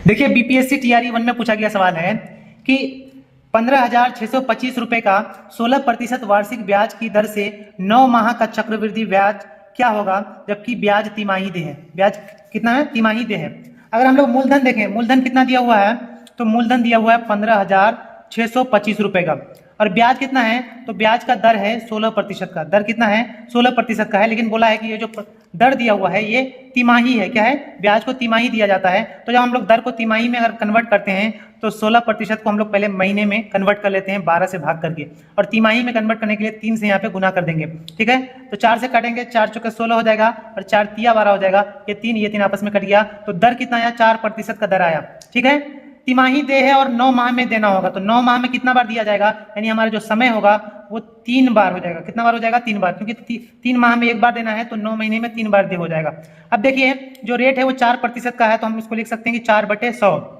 देखिए BPSC TRE 1 में पूछा गया सवाल है कि 15,625 रुपए का 16% वार्षिक ब्याज की दर से 9 माह का चक्रवृद्धि ब्याज क्या होगा, जबकि ब्याज तिमाही दे है। ब्याज कितना है? तिमाही दे है। अगर हम लोग मूलधन देखें, मूलधन कितना दिया हुआ है, तो मूलधन दिया हुआ है 15,625 रुपए का, और ब्याज कितना है, तो ब्याज का दर है 16% का। दर कितना है? 16% का है। लेकिन बोला है कि ये जो दर दिया हुआ है ये तिमाही है। क्या है? ब्याज को तिमाही दिया जाता है। तो जब हम लोग दर को तिमाही में अगर कन्वर्ट करते हैं तो 16% को हम लोग पहले महीने में कन्वर्ट कर लेते हैं 12 से भाग करके, और तिमाही में कन्वर्ट करने के लिए 3 से यहाँ पे गुना कर देंगे। ठीक है, तो 4 से काटेंगे, 4 चौके 16 हो जाएगा, और 4 तिया 12 हो जाएगा। ये 3 आपस में कट गया, तो दर कितना आया? 4% का दर आया। ठीक है, तिमाही दे है और 9 माह में देना होगा, तो 9 माह में कितना बार दिया जाएगा, यानी हमारा जो समय होगा वो 3 बार हो जाएगा। कितना बार हो जाएगा? 3 बार, क्योंकि 3 माह में 1 बार देना है, तो 9 महीने में 3 बार दे हो जाएगा। अब देखिए जो रेट है वो 4% का है, तो हम इसको लिख सकते हैं कि 4/100।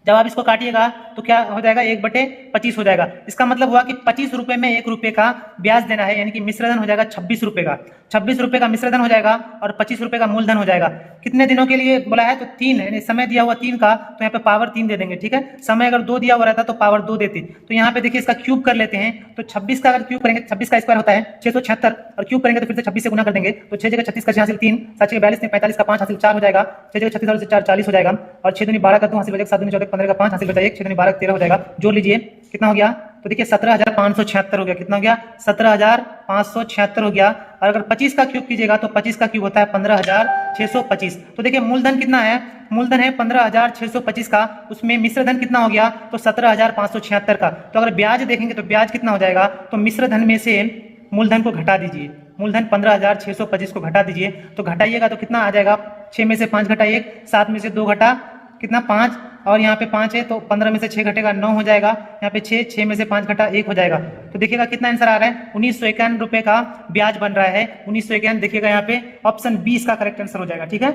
जब आप इसको काटिएगा तो क्या हो जाएगा? 1/25 हो जाएगा। इसका मतलब हुआ कि 25 रुपए में 1 रुपए का ब्याज देना है, यानी कि मिश्रधन हो जाएगा 26 रुपए का। 26 रुपए का मिश्रधन हो जाएगा और 25 रुपए का मूलधन हो जाएगा। कितने दिनों के लिए बोला है? तो 3, यानी समय दिया हुआ 3 का, तो यहाँ पे पावर 3 दे देंगे। ठीक है, समय अगर 2 दिया हुआ रहता तो पावर 2 देते। तो यहाँ पे देखिए इसका क्यूब कर लेते हैं, तो 26 का अगर क्यूब करेंगे, 26 का स्क्वायर होता है 676, और क्यूब करेंगे तो फिर से 26 से गुना कर देंगे, तो 6 जगह 36 का 6 हासिल 3, 7 जगह 42, 45 का 5 हासिल 4 हो जाएगा, 6 जगह 36 और 4 40 हो जाएगा, और 6 दूनी 12 का 2 हासिल हो जाएगा, 7 दूनी 14 15 का 5 हासिल हो जाएगा, 6 दूनी 12 13 हो जाएगा। जोड़ लीजिए कितना हो गया, तो देखिए 17,576 हो गया। कितना हो गया? 17,576 हो गया। और अगर 25 का क्यूब कीजिएगा तो 25 का क्यूब होता है 15,625। तो देखिए मूलधन कितना है? मूलधन है 15,625 का, उसमें मिश्रधन कितना हो गया, तो 17,576 का। तो अगर ब्याज देखेंगे तो ब्याज कितना हो जाएगा, तो मिश्रधन में से मूलधन को घटा दीजिए। मूलधन 15,625 को घटा दीजिए, तो घटाइएगा तो कितना आ जाएगा? 6 में से 5 घटा 1, 7 में से 2 घटा कितना 5, और यहाँ पे 5 है, तो 15 में से 6 घटेगा 9 हो जाएगा। यहाँ पे 6 में से 5 घटा 1 हो जाएगा। तो देखिएगा कितना आंसर आ रहा है? 1951 रुपए का ब्याज बन रहा है। 1951 देखिएगा यहाँ पे ऑप्शन 20 का करेक्ट आंसर हो जाएगा। ठीक है।